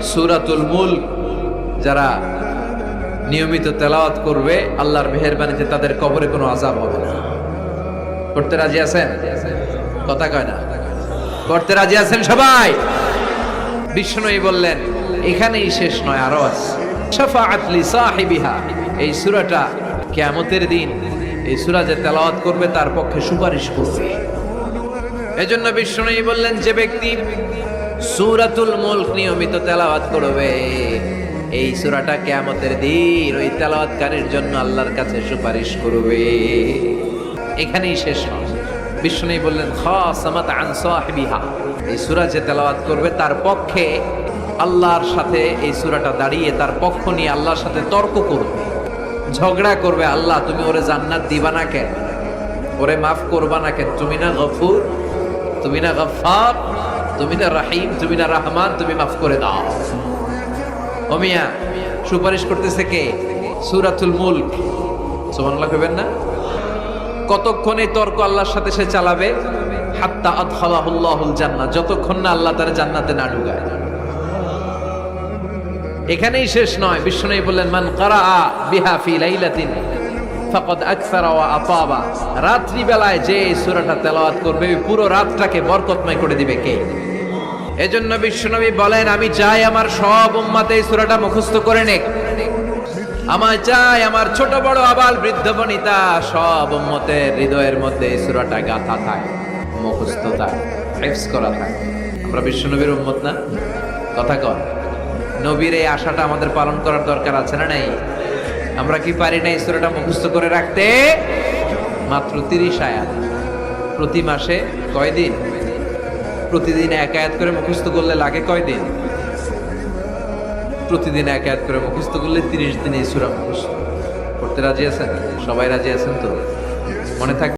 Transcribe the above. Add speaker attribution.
Speaker 1: সূরাতুল মুলক যারা নিয়মিত তেলাওয়াত করবে আল্লাহর মেহেরবানিতে তাদের কবরে কোনো আযাব হবে না। করতে রাজি আছেন? কথা কয় না। করতে রাজি আছেন সবাই? বিষ্ণুই বললেন এখানেই শেষ নয়, আরো আছে। শাফাআত লি সাহিবিহা, এই সূরাটা কিয়ামতের দিন এই সূরা যে তেলাওয়াত করবে তার পক্ষে সুপারিশ করবে। এজন্য বিষ্ণুই বললেন যে ব্যক্তি সূরাতুল মুলক নিয়মিত তেলাওয়াত করবে এই সূরাটা কিয়ামতের দিন ওই তেলাওয়াতকারীর জন্য আল্লাহর কাছে সুপারিশ করবে। এখানেই শেষ নয়। বিষ্ণুই বললেন খাসামাত আন সাহিবিহা, এই সূরা যে তেলাওয়াত করবে তার পক্ষে আল্লাহর সাথে এই সূরাটা দাঁড়িয়ে তার পক্ষ নিয়ে আল্লাহর সাথে তর্ক করবে, ঝগড়া করবে। আল্লাহ তুমি ওরে জান্নাত দিবা না কেন, ওরে মাফ করবা না কেন? তুমি না গফুর, তুমি না গফফার, তুমি না রহিম, তুমি না রহমান, তুমি মাফ করে দাও। ও মিয়া, সুপারিশ করতেছে কে? সূরাতুল মুলক। সুবহানাল্লাহ কইবেন না? কতক্ষণ এই তর্ক আল্লাহর সাথে সে চালাবে? হাত্তা আদখালাহুল্লাহুল জান্নাহ, যতক্ষণ না আল্লাহ তার জান্নাতে না ঢুকায়। এখানেই শেষ নয়। বিষ্ণু বললেন মান কারাআ বিহা ফি লাইলাতিন ফাকাদ আকসারা ওয়া আতাবা, রাত্রি বেলায় যে এই সূরাটা তেলাওয়াত করবে পুরো রাতটাকে বরকতময় করে দিবে কে? এজন্য বিশ্বনবী বলেন আমি চাই আমার সব উম্মত এই সূরাটা মুখস্থ করে নেক। আমার চাই আমার ছোট বড় আবাল বৃদ্ধ বনিতা সব উম্মতের হৃদয়ের মধ্যে এই সূরাটা গাঁথা থাকে, মুখস্থ থাকে, হিফজ করা থাকে। আমরা বিশ্বনবীর উম্মত না? কথা কর। নবীর এই আশাটা আমাদের পালন করার দরকার আছে না নাই? আমরা কি পারি না এই সূরাটা মুখস্থ করে রাখতে? মাত্র 30 আয়াত, প্রতি মাসে কয়দিন? প্রতিদিন এক আয়াত করে মুখস্থ করলে লাগে কয়দিন? প্রতিদিন এক আয়াত করে মুখস্থ করলে 30 দিনে এই সূরা মুখস্থ করতে রাজি আছেন? সবাই রাজি আছেন তো? মনে থাকবে।